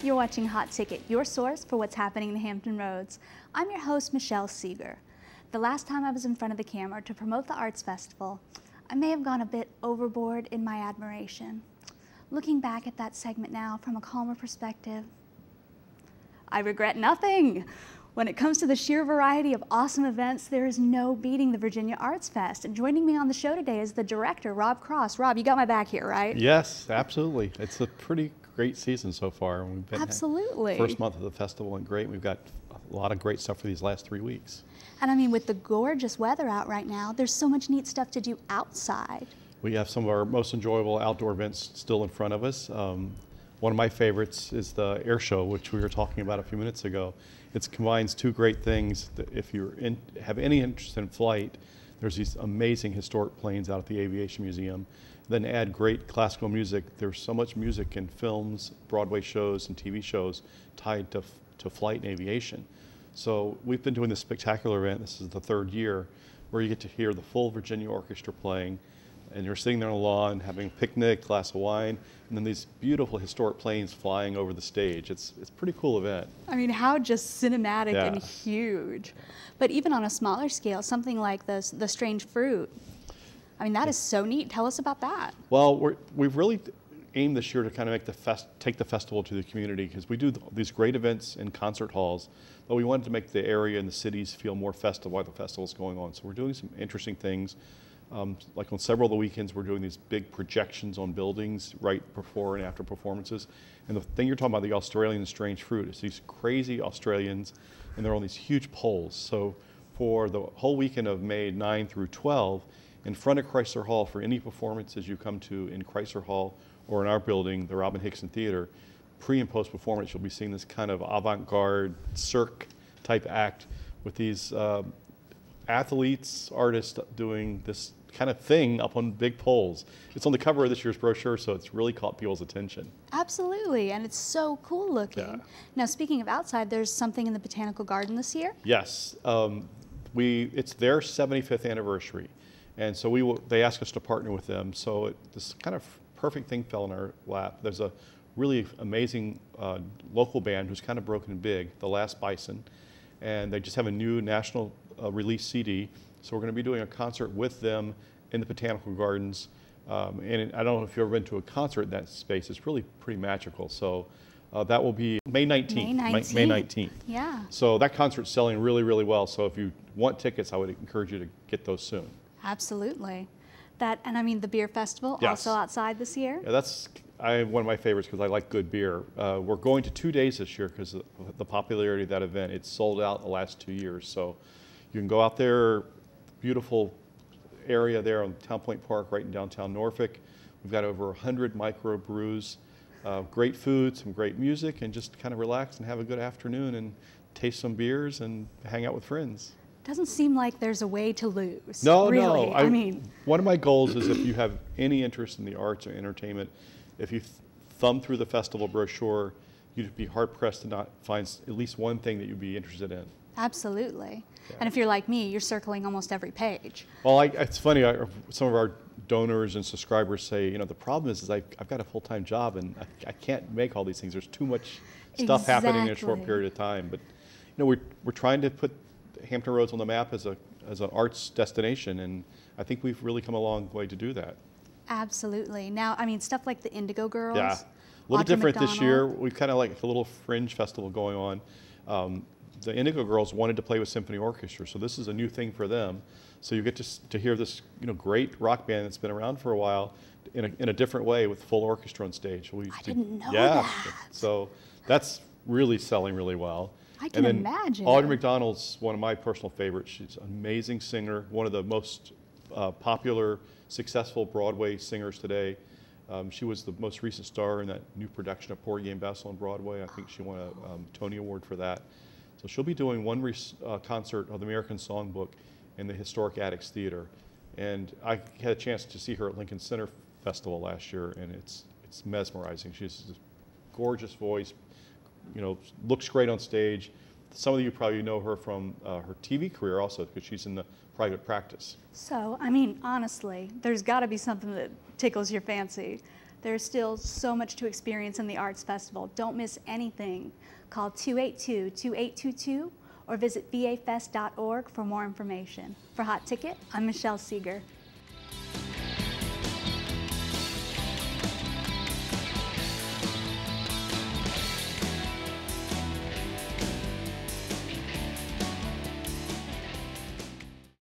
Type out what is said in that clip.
You're watching Hot Ticket, your source for what's happening in the Hampton Roads. I'm your host, Michelle Seeger. The last time I was in front of the camera to promote the Arts Festival, I may have gone a bit overboard in my admiration. Looking back at that segment now from a calmer perspective, I regret nothing. When it comes to the sheer variety of awesome events, there is no beating the Virginia Arts Fest. And joining me on the show today is the director, Rob Cross. Rob, you got my back here, right? Yes, absolutely. It's a pretty great season so far. We've been Absolutely. First month of the festival went great. We've got a lot of great stuff for these last 3 weeks. And I mean, with the gorgeous weather out right now, there's so much neat stuff to do outside. We have some of our most enjoyable outdoor events still in front of us. One of my favorites is the air show, which we were talking about a few minutes ago. It combines two great things. If you have any interest in flight, there's these amazing historic planes out at the Aviation Museum. Then add great classical music. There's so much music in films, Broadway shows, and TV shows tied to flight and aviation. So we've been doing this spectacular event. This is the third year where you get to hear the full Virginia Orchestra playing. And you're sitting there on the lawn, having a picnic, glass of wine, and then these beautiful historic planes flying over the stage. It's a pretty cool event. I mean, how just cinematic and huge. But even on a smaller scale, something like the Strange Fruit, I mean, that is so neat. Tell us about that. Well, we've really aimed this year to kind of take the festival to the community, because we do these great events in concert halls, but we wanted to make the area and the cities feel more festive while the festival is going on. So we're doing some interesting things. Like on several of the weekends, we're doing these big projections on buildings right before and after performances. And the thing you're talking about, the Australian Strange Fruit, is these crazy Australians, and they're on these huge poles. So for the whole weekend of May 9 through 12, in front of Chrysler Hall, for any performances you come to in Chrysler Hall or in our building, the Robin Hickson Theater, pre and post performance, you'll be seeing this kind of avant-garde cirque type act with these athletes, artists doing this kind of thing up on big poles. It's on the cover of this year's brochure, so it's really caught people's attention. Absolutely, and it's so cool looking. Yeah. Now, speaking of outside, there's something in the Botanical Garden this year? Yes, it's their 75th anniversary, and so they asked us to partner with them. So this kind of perfect thing fell in our lap. There's a really amazing local band who's kind of broken big, The Last Bison, and they just have a new national release CD. So we're going to be doing a concert with them in the Botanical Gardens. And I don't know if you've ever been to a concert in that space. It's really pretty magical. So that will be May 19th. May 19th. Yeah. So that concert's selling really, really well. So if you want tickets, I would encourage you to get those soon. Absolutely. And I mean, the beer festival Yes. also outside this year? Yeah, that's one of my favorites because I like good beer. We're going to 2 days this year because of the popularity of that event. It's sold out the last 2 years. So you can go out there. Beautiful area there on Town Point Park, right in downtown Norfolk. We've got over 100 microbrews, great food, some great music, and just kind of relax and have a good afternoon and taste some beers and hang out with friends. Doesn't seem like there's a way to lose. No, really. no. I mean, one of my goals is if you have any interest in the arts or entertainment, if you thumb through the festival brochure, you'd be hard pressed to not find at least one thing that you'd be interested in. Absolutely. Yeah. And if you're like me, you're circling almost every page. Well, it's funny, some of our donors and subscribers say, you know, the problem is I've got a full-time job and I can't make all these things. There's too much stuff happening in a short period of time. But, you know, we're trying to put Hampton Roads on the map as an arts destination, and I think we've really come a long way to do that. Absolutely. Now, I mean, stuff like the Indigo Girls. Yeah, a little Audra different McDonald. this year. We've kind of like a little fringe festival going on. The Indigo Girls wanted to play with symphony orchestra, so this is a new thing for them. So you get to hear this, you know, great rock band that's been around for a while in a different way with full orchestra on stage. I didn't know that. So that's really selling really well. I can imagine. Audra McDonald's one of my personal favorites. She's an amazing singer, one of the most popular, successful Broadway singers today. She was the most recent star in that new production of Porgy and Bess on Broadway. I think she won a Tony Award for that. So she'll be doing one concert of the American Songbook in the Historic Attics Theater. And I had a chance to see her at Lincoln Center Festival last year, and it's mesmerizing. She has this gorgeous voice, you know, looks great on stage. Some of you probably know her from her TV career also, because she's in the private practice. So, I mean, honestly, there's got to be something that tickles your fancy. There's still so much to experience in the Arts Festival. Don't miss anything. Call 282-2822 or visit vafest.org for more information. For Hot Ticket, I'm Michelle Seeger.